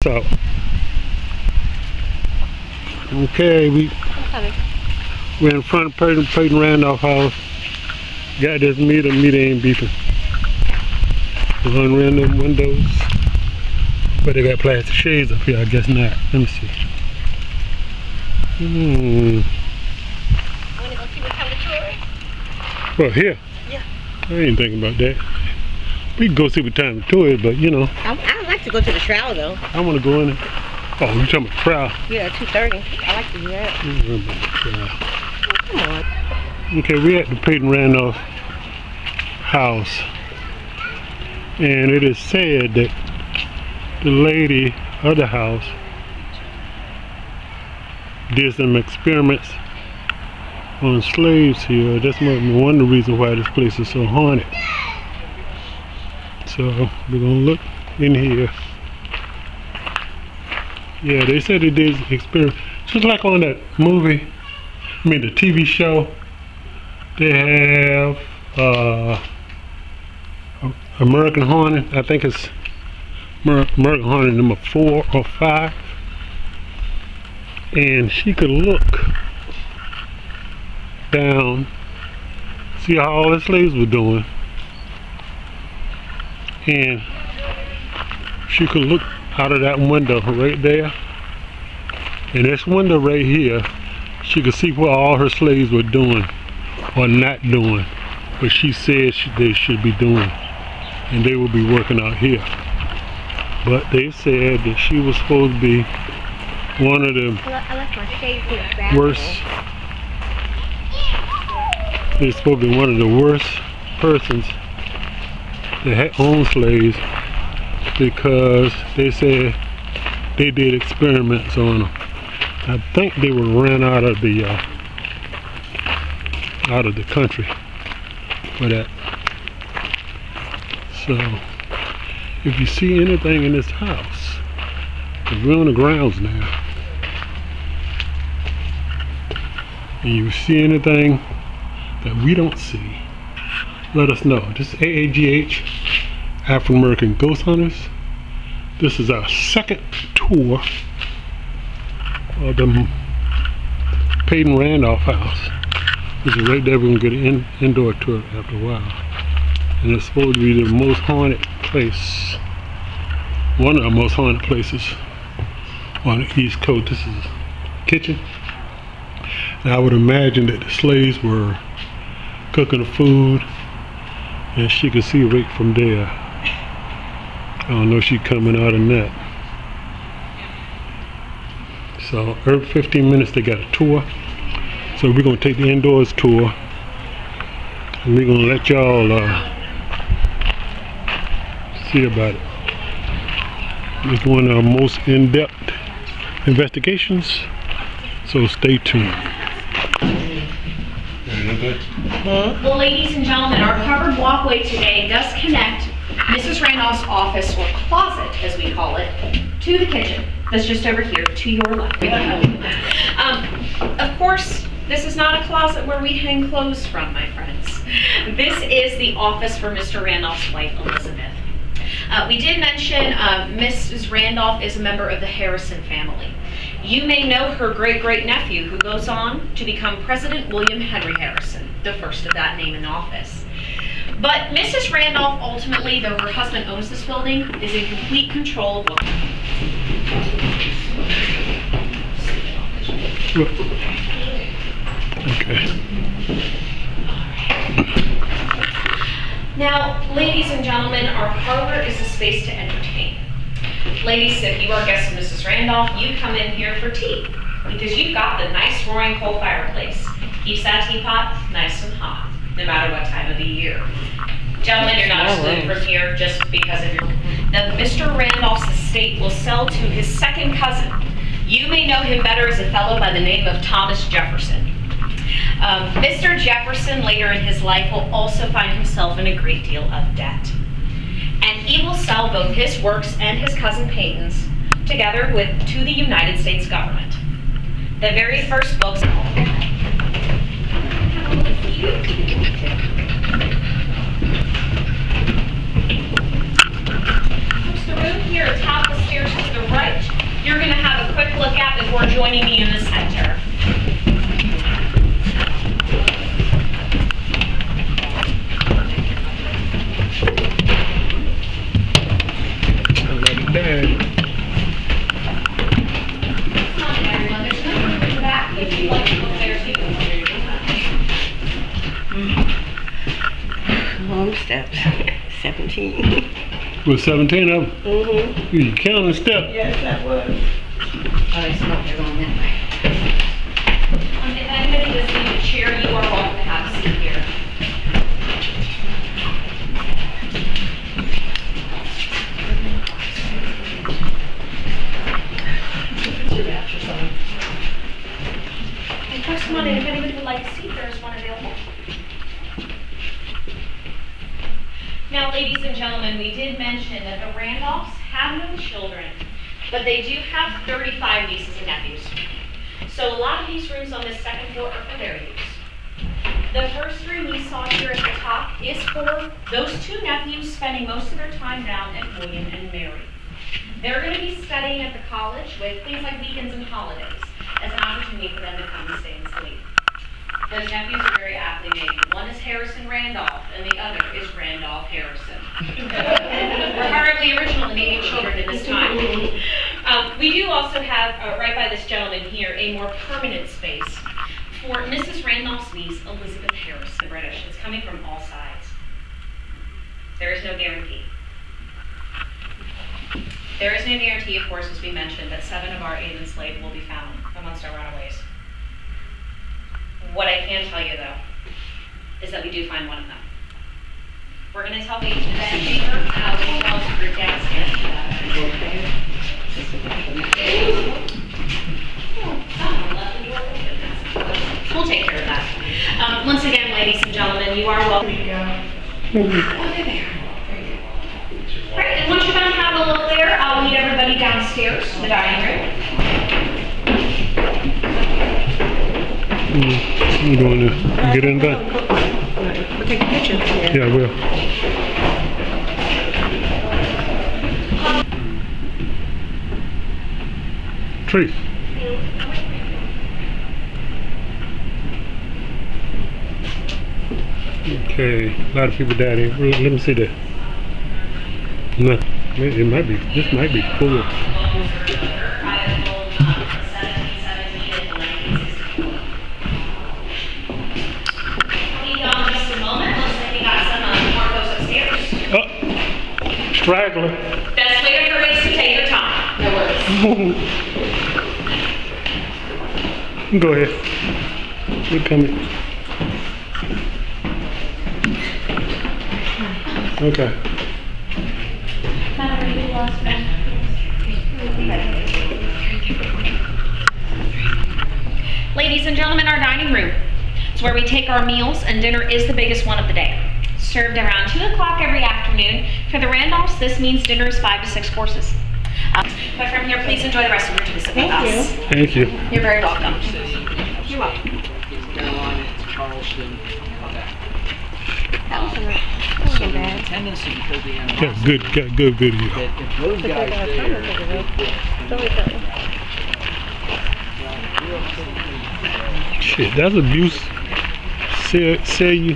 talk. Okay, we're in front of Peyton Randolph house. Got this meter ain't beeping. It's on random windows. But they got plastic shades up here, I guess not. Let me see. Wanna go see what kind of tour? Well, here? Yeah. I ain't thinking about that. We can go see what time the tour is, but you know. I don't like to go to the trial though. I want to go in there. Oh, you talking about trial? Yeah, 2:30. I like to do that. Come on. Okay, we're at the Peyton Randolph house. And it is said that the lady of the house did some experiments on slaves here. That's one of the reasons why this place is so haunted. So we're gonna look in here. Yeah, they said they did experiments, just like on that movie. I mean the TV show. They have American Haunted. I think it's American Haunted number 4 or 5. And she could look down, see how all the slaves were doing, and she could look out of that window right there, and this window right here, she could see what all her slaves were doing or not doing, but she said they should be doing, and they would be working out here. But they said that she was supposed to be one of the worst. They're supposed to be one of the worst persons that had owned slaves, because they said they did experiments on them. I think they were ran out of the country for that. So if you see anything in this house, because we're on the grounds now, and you see anything that we don't see, let us know. This is AAGH, African American Ghost Hunters. This is our second tour of the Peyton Randolph house. This is right there. We're going to get an indoor tour after a while. And it's supposed to be the most haunted place, one of the most haunted places on the East Coast. This is the kitchen. And I would imagine that the slaves were cooking the food, and she could see right from there. I don't know if she's coming out or not. So every 15 minutes they got a tour. So we're going to take the indoors tour, and we're going to let y'all see about it. It's one of our most in-depth investigations, so stay tuned. Well, ladies and gentlemen, our covered walkway today does connect Mrs. Randolph's office, or closet as we call it, to the kitchen. That's just over here to your left. Of course, this is not a closet where we hang clothes from, my friends. This is the office for Mr. Randolph's wife, Elizabeth. We did mention Mrs. Randolph is a member of the Harrison family. You may know her great-great-nephew, who goes on to become President William Henry Harrison, the first of that name in office. But Mrs. Randolph ultimately, though her husband owns this building, is in complete control of what... Okay. Now, ladies and gentlemen, our parlor is a space to entertain. Ladies, if you are guests of Mrs. Randolph, you come in here for tea, because you've got the nice roaring coal fireplace. Keeps that teapot nice and hot, no matter what time of the year. Gentlemen, you're not excluded from here just because of your... Now, Mr. Randolph's estate will sell to his second cousin. You may know him better as a fellow by the name of Thomas Jefferson. Mr. Jefferson, later in his life, will also find himself in a great deal of debt. And he will sell both his works and his cousin Peyton's together to the United States government. The very first books... The room here atop the stairs to the right for joining me in the center. Home steps. 17. Was 17 of them? Mm-hmm. You counting steps? Yes, that was. Oh, they smoke, they're going that way. If anybody does need a chair, you are welcome to have a seat here. And first, come on in. If anybody would like a seat, there's one available. Now, ladies and gentlemen, we did mention that the Randolphs have no children, but they do have 35 nieces and nephews. So a lot of these rooms on this second floor are for their use. The first room we saw here at the top is for those two nephews spending most of their time down at William and Mary. They're going to be studying at the college with things like weekends and holidays as an opportunity for them to come and stay and sleep. Those nephews are very aptly named. One is Harrison Randolph, and the other is Randolph Harrison. We're hardly original in naming children in this time. We do also have, right by this gentleman here, a more permanent space for Mrs. Randolph's niece, Elizabeth Harris, the British. It's coming from all sides. There is no guarantee. There is no guarantee, of course, as we mentioned, that 7 of our 8 enslaved will be found amongst our runaways. What I can tell you, though, is that we do find one of them. We're going to tell Peyton to that chamber, we'll tell us for downstairs. We'll take care of that. Once again, ladies and gentlemen, you are welcome. Right, and once you're done having a look there, I'll meet everybody downstairs in the dining room. You going to get in there? We'll take a picture. Yeah, I will. Trace. Okay, a lot of people died here. Let me see that. No, it might be. This might be full. Straggler. Best way to hurry is to take your time. No worries. Go ahead. We're coming. Okay. Ladies and gentlemen, our dining room. It's where we take our meals, and dinner is the biggest one of the day. Served around 2 o'clock every afternoon. For the Randolphs, this means dinner is 5 to 6 courses. But from here, please enjoy the rest of your visit with us. Thank you. You're very welcome. You're welcome. That wasn't bad. Tendency because the Got good video. if those guys Shit, that's abuse. Sell you